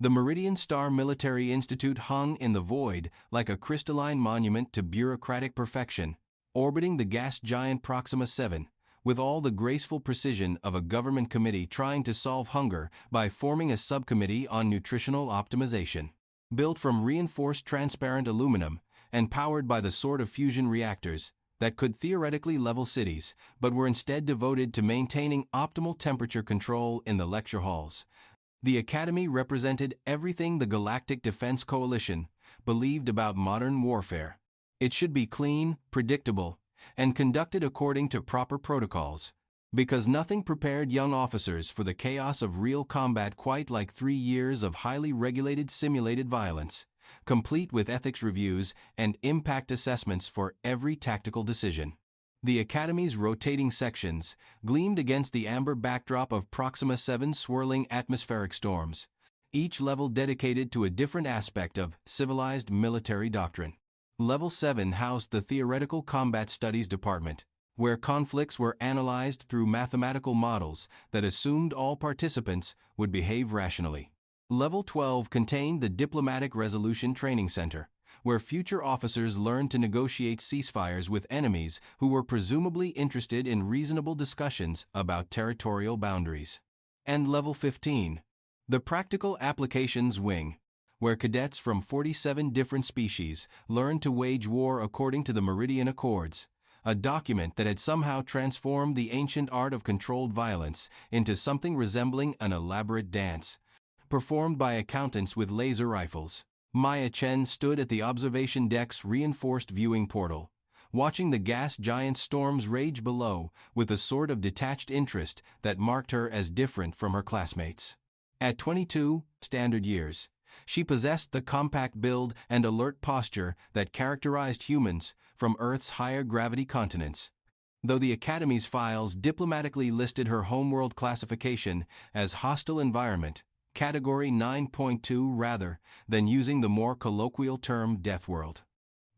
The Meridian Star Military Institute hung in the void like a crystalline monument to bureaucratic perfection, orbiting the gas giant Proxima 7, with all the graceful precision of a government committee trying to solve hunger by forming a subcommittee on nutritional optimization. Built from reinforced transparent aluminum and powered by the sort of fusion reactors that could theoretically level cities, but were instead devoted to maintaining optimal temperature control in the lecture halls, the Academy represented everything the Galactic Defense Coalition believed about modern warfare. It should be clean, predictable, and conducted according to proper protocols, because nothing prepared young officers for the chaos of real combat quite like 3 years of highly regulated simulated violence, complete with ethics reviews and impact assessments for every tactical decision. The Academy's rotating sections gleamed against the amber backdrop of Proxima 7's swirling atmospheric storms, each level dedicated to a different aspect of civilized military doctrine. Level 7 housed the Theoretical Combat Studies Department, where conflicts were analyzed through mathematical models that assumed all participants would behave rationally. Level 12 contained the Diplomatic Resolution Training Center, where future officers learned to negotiate ceasefires with enemies who were presumably interested in reasonable discussions about territorial boundaries. And Level 15, the Practical Applications Wing, where cadets from 47 different species learned to wage war according to the Meridian Accords, a document that had somehow transformed the ancient art of controlled violence into something resembling an elaborate dance, performed by accountants with laser rifles. Maya Chen stood at the observation deck's reinforced viewing portal, watching the gas giant storms rage below with a sort of detached interest that marked her as different from her classmates. At 22 standard years, she possessed the compact build and alert posture that characterized humans from Earth's higher gravity continents. Though the Academy's files diplomatically listed her homeworld classification as hostile environment, Category 9.2 rather than using the more colloquial term Deathworld.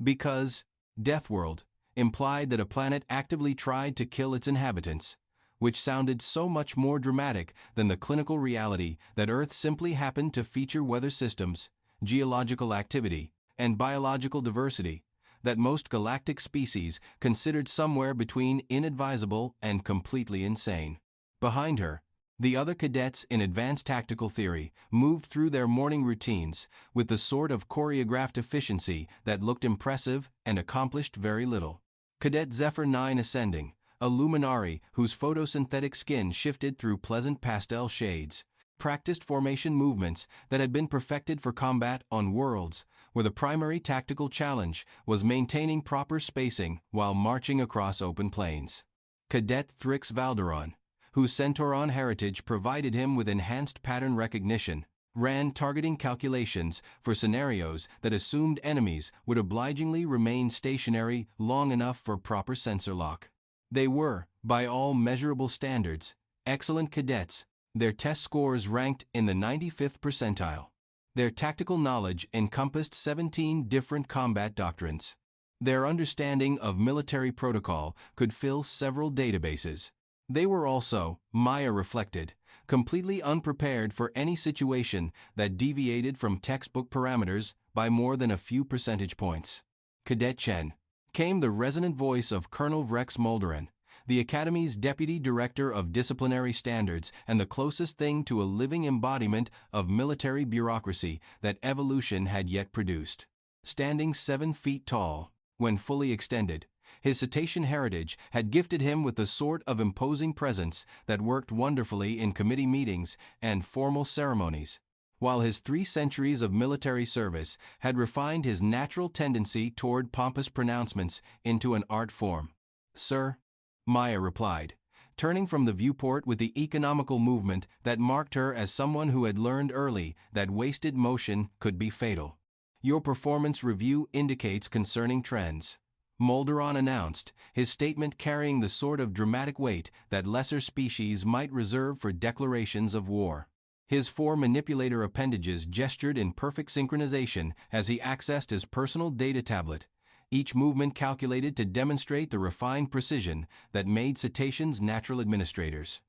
Because Deathworld implied that a planet actively tried to kill its inhabitants, which sounded so much more dramatic than the clinical reality that Earth simply happened to feature weather systems, geological activity, and biological diversity that most galactic species considered somewhere between inadvisable and completely insane. Behind her, the other cadets in advanced tactical theory moved through their morning routines with the sort of choreographed efficiency that looked impressive and accomplished very little. Cadet Zephyr 9 ascending, a luminary whose photosynthetic skin shifted through pleasant pastel shades, practiced formation movements that had been perfected for combat on worlds where the primary tactical challenge was maintaining proper spacing while marching across open plains. Cadet Thrix Valderon, whose Centauron heritage provided him with enhanced pattern recognition, ran targeting calculations for scenarios that assumed enemies would obligingly remain stationary long enough for proper sensor lock. They were, by all measurable standards, excellent cadets. Their test scores ranked in the 95th percentile. Their tactical knowledge encompassed 17 different combat doctrines. Their understanding of military protocol could fill several databases. They were also, Maya reflected, completely unprepared for any situation that deviated from textbook parameters by more than a few percentage points. Cadet Chen came the resonant voice of Colonel Moldaran, the Academy's Deputy Director of Disciplinary Standards and the closest thing to a living embodiment of military bureaucracy that evolution had yet produced. Standing 7 feet tall, when fully extended, his cetacean heritage had gifted him with the sort of imposing presence that worked wonderfully in committee meetings and formal ceremonies, while his 3 centuries of military service had refined his natural tendency toward pompous pronouncements into an art form. "Sir," Maya replied, turning from the viewport with the economical movement that marked her as someone who had learned early that wasted motion could be fatal. "Your performance review indicates concerning trends," Moldaran announced, his statement carrying the sort of dramatic weight that lesser species might reserve for declarations of war. His 4 manipulator appendages gestured in perfect synchronization as he accessed his personal data tablet, each movement calculated to demonstrate the refined precision that made cetaceans natural administrators.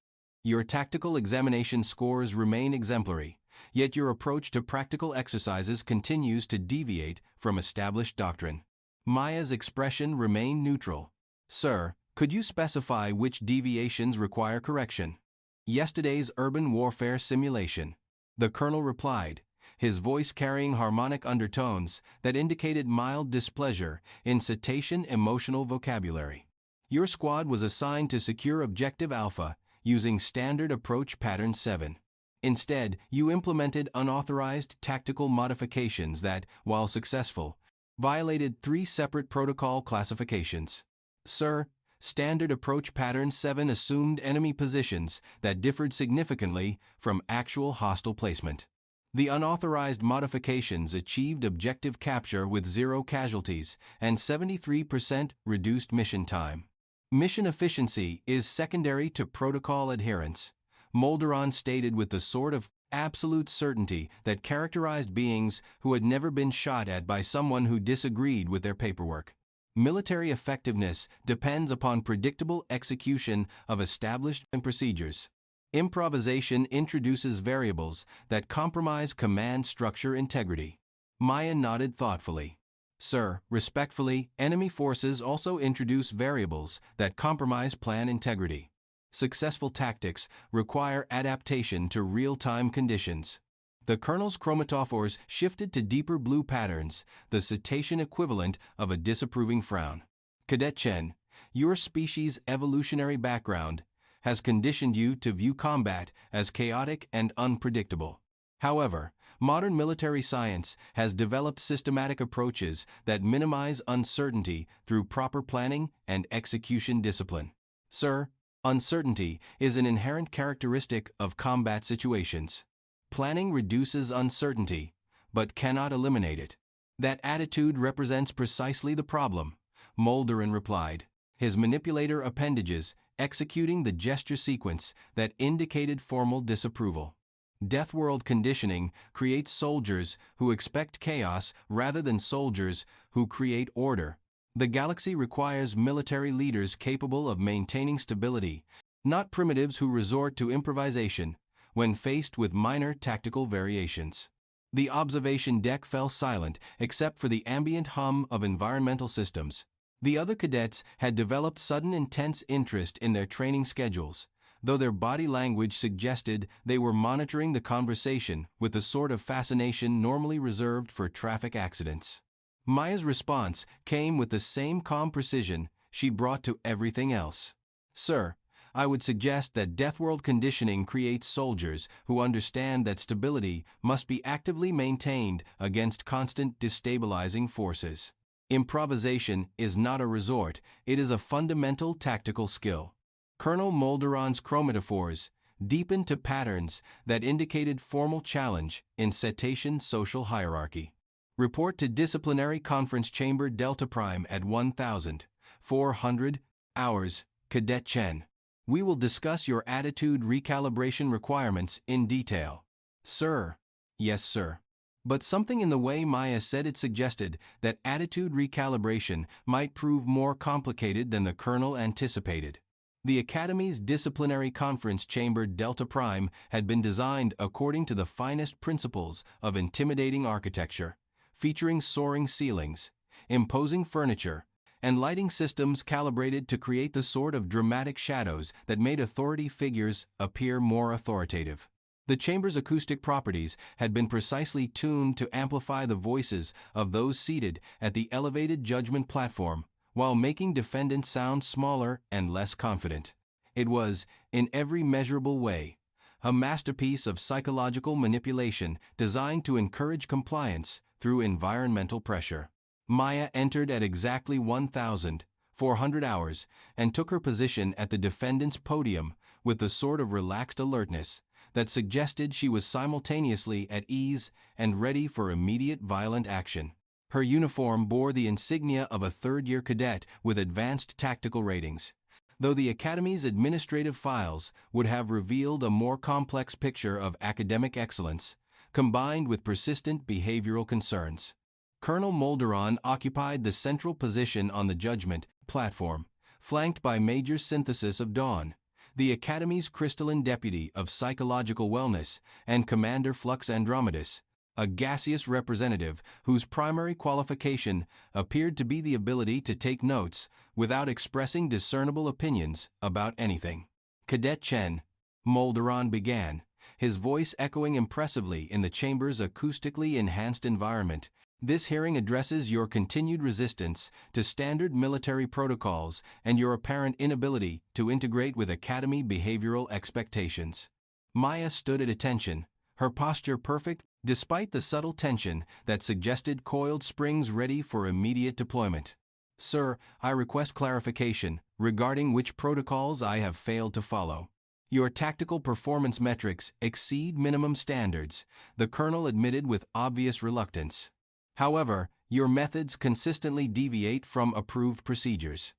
"Your tactical examination scores remain exemplary, yet your approach to practical exercises continues to deviate from established doctrine. Maya's expression remained neutral. Sir, could you specify which deviations require correction? Yesterday's urban warfare simulation. The colonel replied, his voice carrying harmonic undertones that indicated mild displeasure in cetacean emotional vocabulary. Your squad was assigned to secure Objective Alpha using Standard Approach Pattern 7. Instead, you implemented unauthorized tactical modifications that, while successful, violated 3 separate protocol classifications. Sir, Standard Approach Pattern 7 assumed enemy positions that differed significantly from actual hostile placement. The unauthorized modifications achieved objective capture with 0 casualties and 73% reduced mission time. Mission efficiency is secondary to protocol adherence, Moldaran stated with the sort of absolute certainty that characterized beings who had never been shot at by someone who disagreed with their paperwork. Military effectiveness depends upon predictable execution of established procedures. Improvisation introduces variables that compromise command structure integrity. Maya nodded thoughtfully. Sir, respectfully, enemy forces also introduce variables that compromise plan integrity. Successful tactics require adaptation to real-time conditions. The colonel's chromatophores shifted to deeper blue patterns, the cetacean equivalent of a disapproving frown. Cadet Chen, your species' evolutionary background has conditioned you to view combat as chaotic and unpredictable. However, modern military science has developed systematic approaches that minimize uncertainty through proper planning and execution discipline. Sir, uncertainty is an inherent characteristic of combat situations. Planning reduces uncertainty, but cannot eliminate it. That attitude represents precisely the problem, Moldaran replied, his manipulator appendages executing the gesture sequence that indicated formal disapproval. Deathworld conditioning creates soldiers who expect chaos rather than soldiers who create order. The galaxy requires military leaders capable of maintaining stability, not primitives who resort to improvisation when faced with minor tactical variations. The observation deck fell silent except for the ambient hum of environmental systems. The other cadets had developed sudden intense interest in their training schedules, though their body language suggested they were monitoring the conversation with the sort of fascination normally reserved for traffic accidents. Maya's response came with the same calm precision she brought to everything else. Sir, I would suggest that Deathworld conditioning creates soldiers who understand that stability must be actively maintained against constant destabilizing forces. Improvisation is not a resort, it is a fundamental tactical skill. Colonel Moldaran's chromatophores deepened to patterns that indicated formal challenge in cetacean social hierarchy. Report to Disciplinary Conference Chamber Delta Prime at 1400 hours, Cadet Chen. We will discuss your attitude recalibration requirements in detail. Sir. Yes, sir. But something in the way Maya said it suggested that attitude recalibration might prove more complicated than the colonel anticipated. The Academy's Disciplinary Conference Chamber Delta Prime had been designed according to the finest principles of intimidating architecture, featuring soaring ceilings, imposing furniture, and lighting systems calibrated to create the sort of dramatic shadows that made authority figures appear more authoritative. The chamber's acoustic properties had been precisely tuned to amplify the voices of those seated at the elevated judgment platform, while making defendants sound smaller and less confident. It was, in every measurable way, a masterpiece of psychological manipulation designed to encourage compliance through environmental pressure. Maya entered at exactly 1400 hours and took her position at the defendant's podium with the sort of relaxed alertness that suggested she was simultaneously at ease and ready for immediate violent action. Her uniform bore the insignia of a third-year cadet with advanced tactical ratings, though the Academy's administrative files would have revealed a more complex picture of academic excellence, combined with persistent behavioral concerns. Colonel Moldaran occupied the central position on the judgment platform, flanked by Major Synthesis of Dawn, the Academy's crystalline deputy of psychological wellness, and Commander Flux Andromedus, a gaseous representative whose primary qualification appeared to be the ability to take notes without expressing discernible opinions about anything. Cadet Chen, Moldaran began, his voice echoing impressively in the chamber's acoustically enhanced environment. This hearing addresses your continued resistance to standard military protocols and your apparent inability to integrate with Academy behavioral expectations. Maya stood at attention, her posture perfect, despite the subtle tension that suggested coiled springs ready for immediate deployment. Sir, I request clarification regarding which protocols I have failed to follow. Your tactical performance metrics exceed minimum standards, the Colonel admitted with obvious reluctance. However, your methods consistently deviate from approved procedures.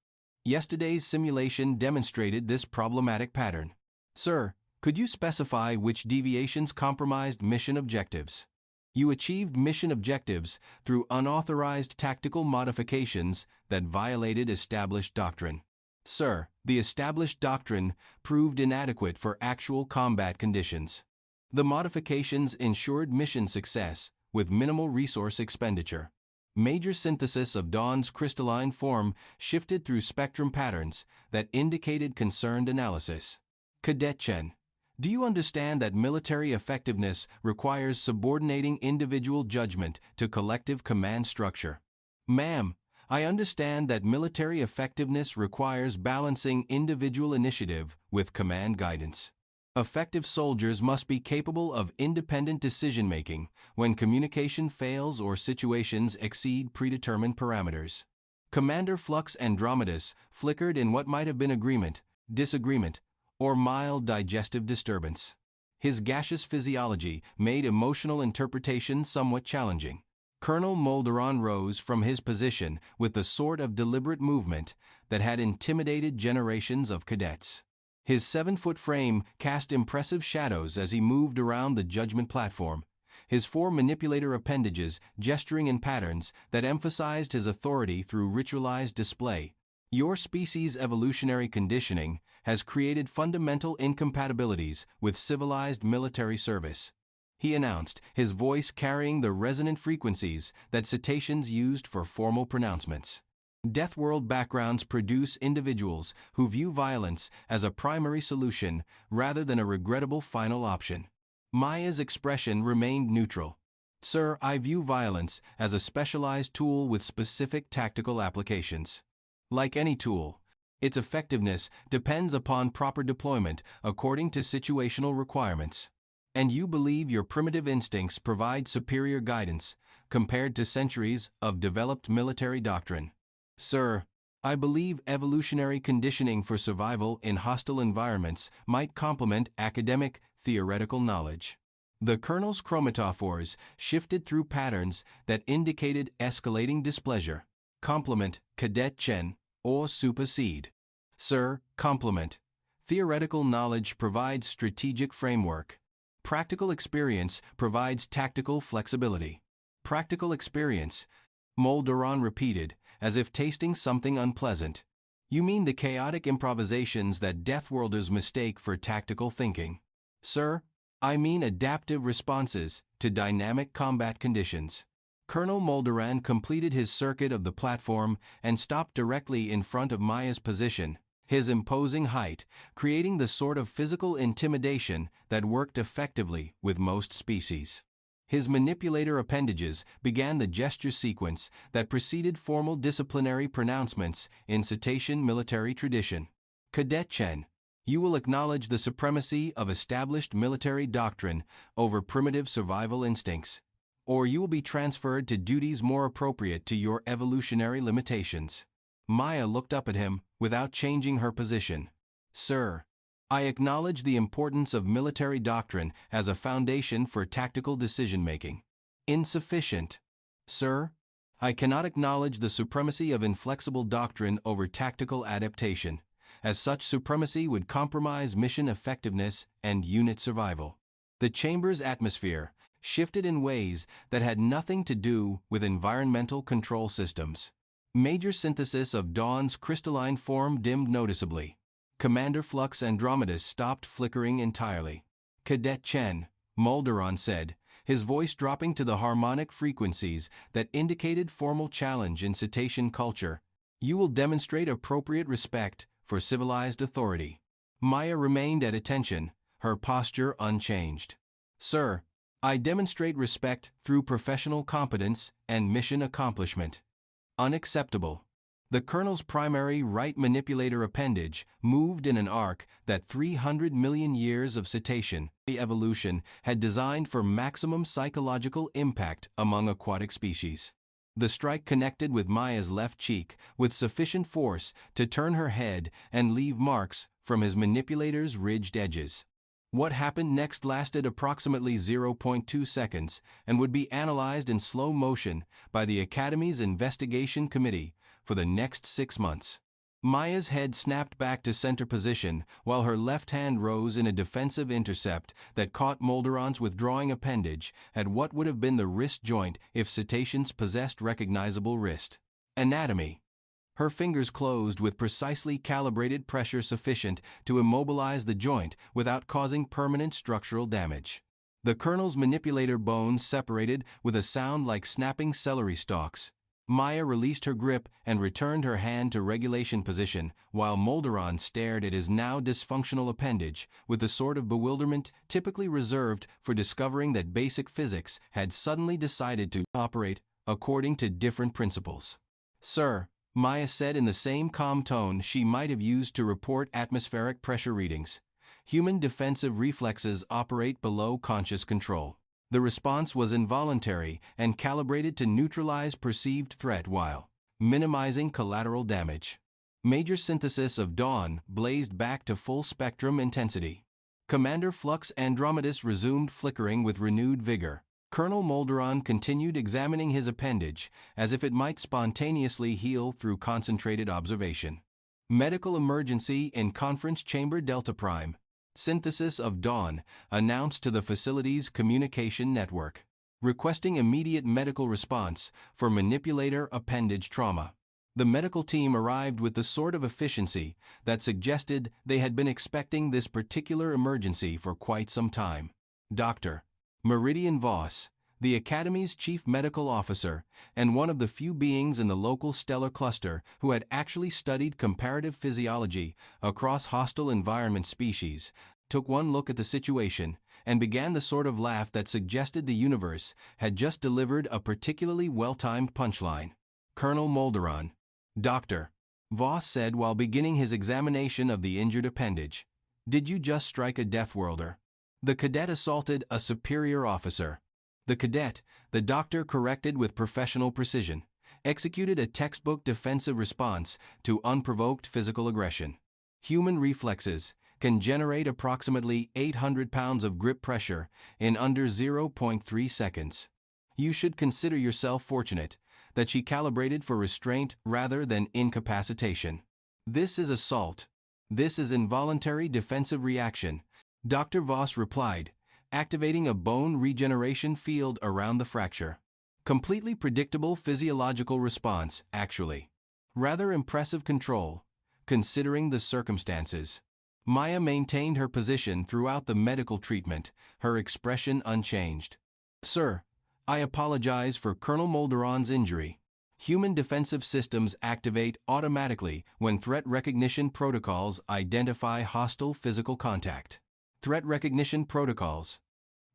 Yesterday's simulation demonstrated this problematic pattern. Sir, could you specify which deviations compromised mission objectives? You achieved mission objectives through unauthorized tactical modifications that violated established doctrine. Sir, the established doctrine proved inadequate for actual combat conditions. The modifications ensured mission success with minimal resource expenditure. Major synthesis of Dawn's crystalline form shifted through spectrum patterns that indicated concerned analysis. Cadet Chen, do you understand that military effectiveness requires subordinating individual judgment to collective command structure? Ma'am, I understand that military effectiveness requires balancing individual initiative with command guidance. Effective soldiers must be capable of independent decision-making when communication fails or situations exceed predetermined parameters. Commander Flux Andromedus flickered in what might have been agreement, disagreement, or mild digestive disturbance. His gaseous physiology made emotional interpretation somewhat challenging. Colonel Moldaran rose from his position with the sort of deliberate movement that had intimidated generations of cadets. His 7-foot frame cast impressive shadows as he moved around the judgment platform, his 4 manipulator appendages gesturing in patterns that emphasized his authority through ritualized display. Your species' evolutionary conditioning has created fundamental incompatibilities with civilized military service, he announced, his voice carrying the resonant frequencies that cetaceans used for formal pronouncements. Deathworld backgrounds produce individuals who view violence as a primary solution rather than a regrettable final option. Maya's expression remained neutral. Sir, I view violence as a specialized tool with specific tactical applications. Like any tool, its effectiveness depends upon proper deployment according to situational requirements. And you believe your primitive instincts provide superior guidance compared to centuries of developed military doctrine. Sir, I believe evolutionary conditioning for survival in hostile environments might complement academic, theoretical knowledge. The Colonel's chromatophores shifted through patterns that indicated escalating displeasure. Complement, Cadet Chen, or supersede. Sir, complement. Theoretical knowledge provides strategic framework. Practical experience provides tactical flexibility. Practical experience, Moldaran repeated, as if tasting something unpleasant. You mean the chaotic improvisations that Deathworlders mistake for tactical thinking? Sir, I mean adaptive responses to dynamic combat conditions. Colonel Moldaran completed his circuit of the platform and stopped directly in front of Maya's position, his imposing height creating the sort of physical intimidation that worked effectively with most species. His manipulator appendages began the gesture sequence that preceded formal disciplinary pronouncements in cetacean military tradition. Cadet Chen, you will acknowledge the supremacy of established military doctrine over primitive survival instincts, or you will be transferred to duties more appropriate to your evolutionary limitations. Maya looked up at him without changing her position. Sir, I acknowledge the importance of military doctrine as a foundation for tactical decision-making. Insufficient. Sir, I cannot acknowledge the supremacy of inflexible doctrine over tactical adaptation, as such supremacy would compromise mission effectiveness and unit survival. The chamber's atmosphere shifted in ways that had nothing to do with environmental control systems. Major synthesis of Dawn's crystalline form dimmed noticeably. Commander Flux Andromedus stopped flickering entirely. Cadet Chen, Moldaran said, his voice dropping to the harmonic frequencies that indicated formal challenge in cetacean culture. You will demonstrate appropriate respect for civilized authority. Maya remained at attention, her posture unchanged. Sir, I demonstrate respect through professional competence and mission accomplishment. Unacceptable. The Colonel's primary right manipulator appendage moved in an arc that 300 million years of cetacean evolution had designed for maximum psychological impact among aquatic species. The strike connected with Maya's left cheek with sufficient force to turn her head and leave marks from his manipulator's ridged edges. What happened next lasted approximately 0.2 seconds and would be analyzed in slow motion by the Academy's investigation committee for the next 6 months. Maya's head snapped back to center position while her left hand rose in a defensive intercept that caught Moldaran's withdrawing appendage at what would have been the wrist joint if cetaceans possessed recognizable wrist anatomy. Her fingers closed with precisely calibrated pressure sufficient to immobilize the joint without causing permanent structural damage. The Colonel's manipulator bones separated with a sound like snapping celery stalks. Maya released her grip and returned her hand to regulation position, while Moldaran stared at his now dysfunctional appendage with the sort of bewilderment typically reserved for discovering that basic physics had suddenly decided to operate according to different principles. Sir, Maya said in the same calm tone she might have used to report atmospheric pressure readings, human defensive reflexes operate below conscious control. The response was involuntary and calibrated to neutralize perceived threat while minimizing collateral damage. Major synthesis of dawn blazed back to full spectrum intensity. Commander Flux Andromedus resumed flickering with renewed vigor. Colonel Moldaran continued examining his appendage as if it might spontaneously heal through concentrated observation. Medical emergency in Conference Chamber Delta Prime. Synthesis of dawn announced to the facility's communication network, requesting immediate medical response for manipulator appendage trauma. The medical team arrived with the sort of efficiency that suggested they had been expecting this particular emergency for quite some time. Dr. Meridian Voss, the Academy's chief medical officer and one of the few beings in the local stellar cluster who had actually studied comparative physiology across hostile environment species, took one look at the situation and began the sort of laugh that suggested the universe had just delivered a particularly well-timed punchline. Colonel Moldaran, Dr. Voss said while beginning his examination of the injured appendage, "Did you just strike a Deathworlder?" The cadet assaulted a superior officer. The cadet, the doctor corrected with professional precision, executed a textbook defensive response to unprovoked physical aggression. Human reflexes can generate approximately 800 pounds of grip pressure in under 0.3 seconds. You should consider yourself fortunate that she calibrated for restraint rather than incapacitation. This is assault. This is involuntary defensive reaction, Dr. Voss replied, activating a bone regeneration field around the fracture. Completely predictable physiological response, actually. Rather impressive control, considering the circumstances. Maya maintained her position throughout the medical treatment, her expression unchanged. Sir, I apologize for Colonel Moldaran's injury. Human defensive systems activate automatically when threat recognition protocols identify hostile physical contact. Threat recognition protocols.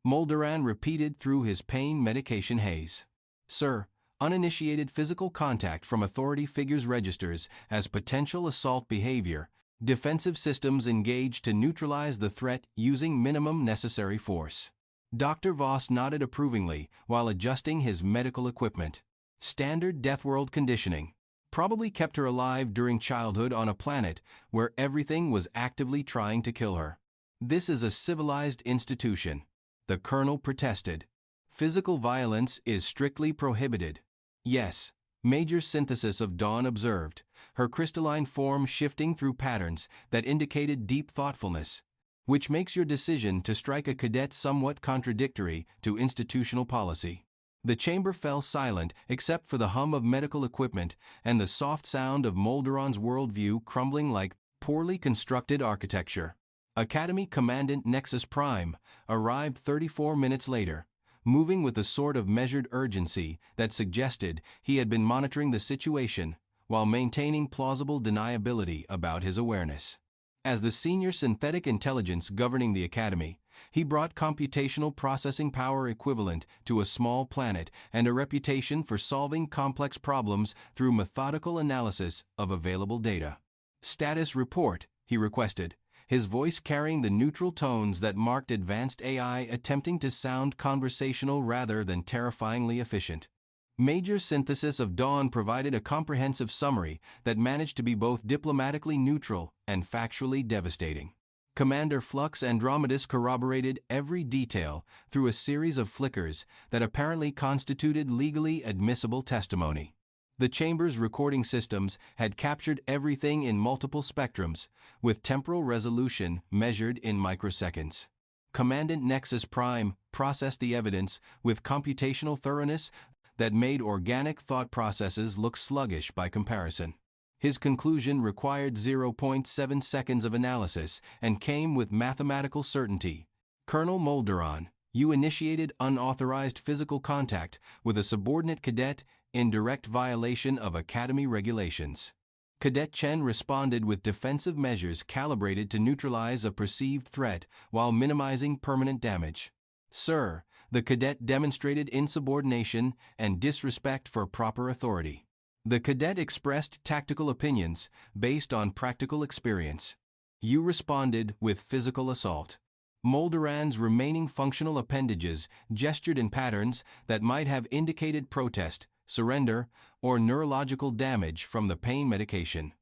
Moldaran repeated through his pain medication haze. Sir, uninitiated physical contact from authority figures registers as potential assault behavior. Defensive systems engage to neutralize the threat using minimum necessary force. Dr. Voss nodded approvingly while adjusting his medical equipment. Standard Deathworld conditioning. Probably kept her alive during childhood on a planet where everything was actively trying to kill her. This is a civilized institution. The Colonel protested. Physical violence is strictly prohibited. Yes, major synthesis of dawn observed, her crystalline form shifting through patterns that indicated deep thoughtfulness, which makes your decision to strike a cadet somewhat contradictory to institutional policy. The chamber fell silent except for the hum of medical equipment and the soft sound of Moldaran's worldview crumbling like poorly constructed architecture. Academy Commandant Nexus Prime arrived 34 minutes later, moving with a sort of measured urgency that suggested he had been monitoring the situation while maintaining plausible deniability about his awareness. As the senior synthetic intelligence governing the Academy, he brought computational processing power equivalent to a small planet and a reputation for solving complex problems through methodical analysis of available data. "Status report," he requested, his voice carrying the neutral tones that marked advanced AI attempting to sound conversational rather than terrifyingly efficient. Major Synthesis of Dawn provided a comprehensive summary that managed to be both diplomatically neutral and factually devastating. Commander Flux Andromedus corroborated every detail through a series of flickers that apparently constituted legally admissible testimony. The chamber's recording systems had captured everything in multiple spectrums, with temporal resolution measured in microseconds. Commandant Nexus Prime processed the evidence with computational thoroughness that made organic thought processes look sluggish by comparison. His conclusion required 0.7 seconds of analysis and came with mathematical certainty. "Colonel Moldaran, you initiated unauthorized physical contact with a subordinate cadet in direct violation of Academy regulations." Cadet Chen responded with defensive measures calibrated to neutralize a perceived threat while minimizing permanent damage. "Sir, the cadet demonstrated insubordination and disrespect for proper authority." The cadet expressed tactical opinions based on practical experience. "You responded with physical assault." Moldaran's remaining functional appendages gestured in patterns that might have indicated protest, surrender, or neurological damage from the pain medication.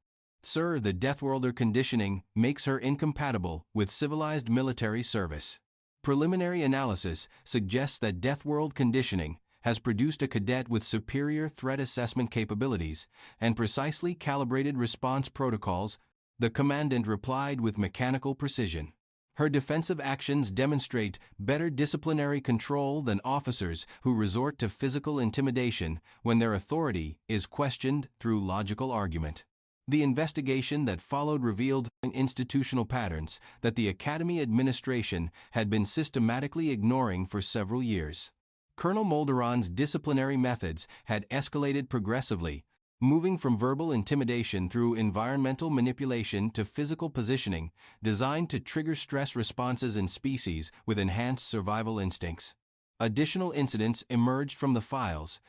"Sir, the Deathworlder conditioning makes her incompatible with civilized military service." Preliminary analysis suggests that Deathworld conditioning has produced a cadet with superior threat assessment capabilities and precisely calibrated response protocols, the commandant replied with mechanical precision. "Her defensive actions demonstrate better disciplinary control than officers who resort to physical intimidation when their authority is questioned through logical argument." The investigation that followed revealed institutional patterns that the Academy administration had been systematically ignoring for several years. Colonel Moldaran's disciplinary methods had escalated progressively, moving from verbal intimidation through environmental manipulation to physical positioning, designed to trigger stress responses in species with enhanced survival instincts. Additional incidents emerged from the files.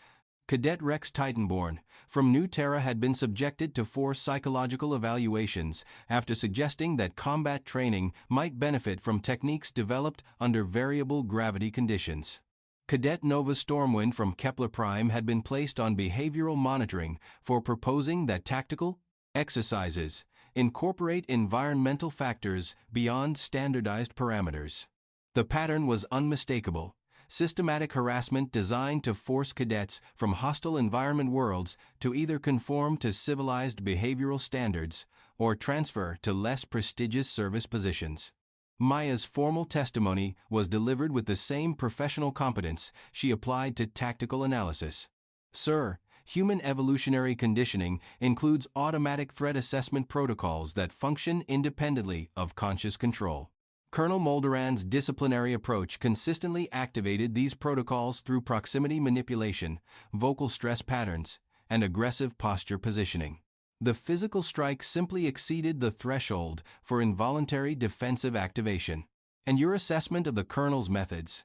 Cadet Rex Titanborn from New Terra had been subjected to 4 psychological evaluations after suggesting that combat training might benefit from techniques developed under variable gravity conditions. Cadet Nova Stormwind from Kepler Prime had been placed on behavioral monitoring for proposing that tactical exercises incorporate environmental factors beyond standardized parameters. The pattern was unmistakable. Systematic harassment designed to force cadets from hostile environment worlds to either conform to civilized behavioral standards or transfer to less prestigious service positions. Maya's formal testimony was delivered with the same professional competence she applied to tactical analysis. "Sir, human evolutionary conditioning includes automatic threat assessment protocols that function independently of conscious control." Colonel Moldaran's disciplinary approach consistently activated these protocols through proximity manipulation, vocal stress patterns, and aggressive posture positioning. The physical strike simply exceeded the threshold for involuntary defensive activation. "And your assessment of the Colonel's methods?"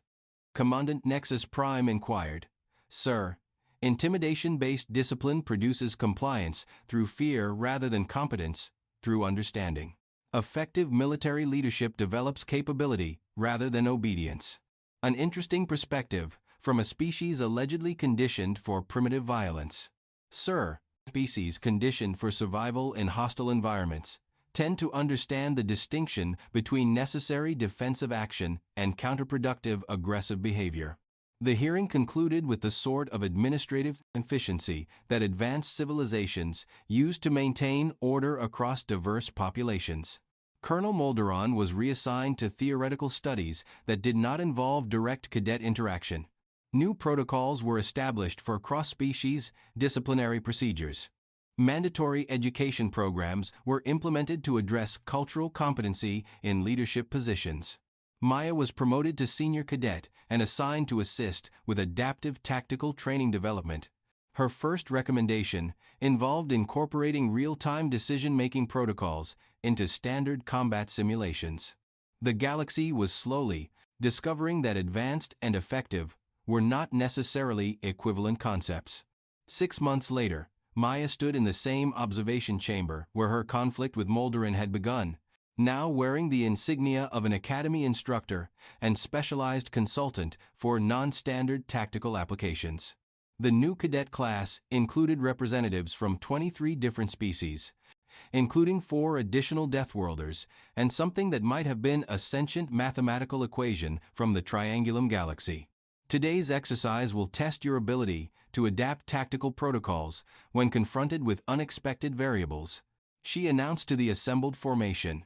Commandant Nexus Prime inquired. "Sir, intimidation-based discipline produces compliance through fear rather than competence through understanding. Effective military leadership develops capability rather than obedience." An interesting perspective from a species allegedly conditioned for primitive violence. "Sir, species conditioned for survival in hostile environments tend to understand the distinction between necessary defensive action and counterproductive aggressive behavior." The hearing concluded with the sort of administrative efficiency that advanced civilizations use to maintain order across diverse populations. Colonel Moldaran was reassigned to theoretical studies that did not involve direct cadet interaction. New protocols were established for cross-species disciplinary procedures. Mandatory education programs were implemented to address cultural competency in leadership positions. Maya was promoted to senior cadet and assigned to assist with adaptive tactical training development. Her first recommendation involved incorporating real-time decision-making protocols into standard combat simulations. The galaxy was slowly discovering that advanced and effective were not necessarily equivalent concepts. 6 months later, Maya stood in the same observation chamber where her conflict with Moldaran had begun, now wearing the insignia of an academy instructor and specialized consultant for non-standard tactical applications. The new cadet class included representatives from 23 different species, including 4 additional Deathworlders and something that might have been a sentient mathematical equation from the Triangulum Galaxy. Today's exercise will test your ability to adapt tactical protocols when confronted with unexpected variables, she announced to the assembled formation.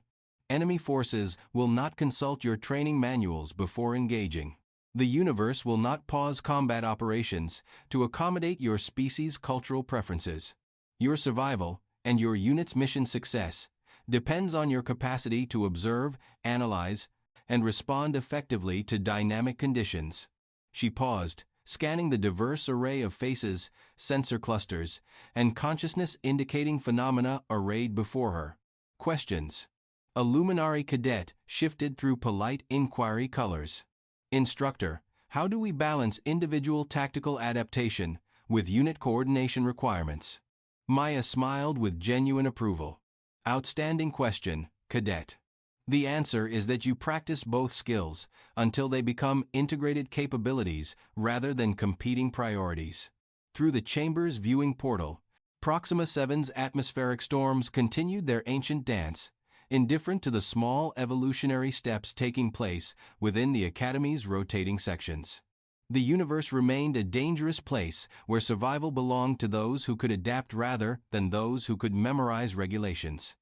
Enemy forces will not consult your training manuals before engaging. The universe will not pause combat operations to accommodate your species' cultural preferences. Your survival and your unit's mission success depends on your capacity to observe, analyze, and respond effectively to dynamic conditions. She paused, scanning the diverse array of faces, sensor clusters, and consciousness-indicating phenomena arrayed before her. Questions. A luminary cadet shifted through polite inquiry colors. Instructor, how do we balance individual tactical adaptation with unit coordination requirements? Maya smiled with genuine approval. Outstanding question, Cadet. The answer is that you practice both skills until they become integrated capabilities rather than competing priorities. Through the chamber's viewing portal, Proxima 7's atmospheric storms continued their ancient dance, indifferent to the small evolutionary steps taking place within the Academy's rotating sections. The universe remained a dangerous place where survival belonged to those who could adapt rather than those who could memorize regulations.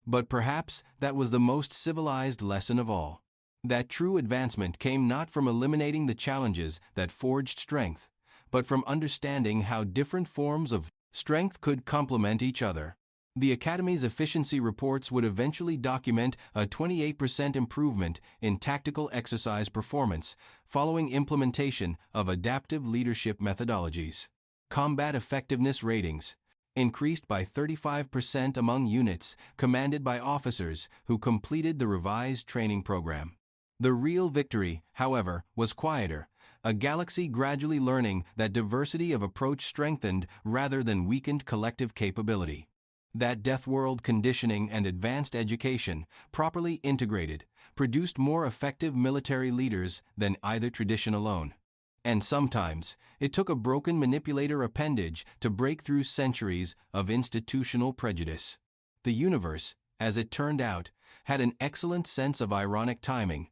But perhaps that was the most civilized lesson of all. That true advancement came not from eliminating the challenges that forged strength, but from understanding how different forms of strength could complement each other. The Academy's efficiency reports would eventually document a 28% improvement in tactical exercise performance following implementation of adaptive leadership methodologies. Combat effectiveness ratings increased by 35% among units commanded by officers who completed the revised training program. The real victory, however, was quieter, a galaxy gradually learning that diversity of approach strengthened rather than weakened collective capability. That Deathworld conditioning and advanced education, properly integrated, produced more effective military leaders than either tradition alone. And sometimes, it took a broken manipulator appendage to break through centuries of institutional prejudice. The universe, as it turned out, had an excellent sense of ironic timing,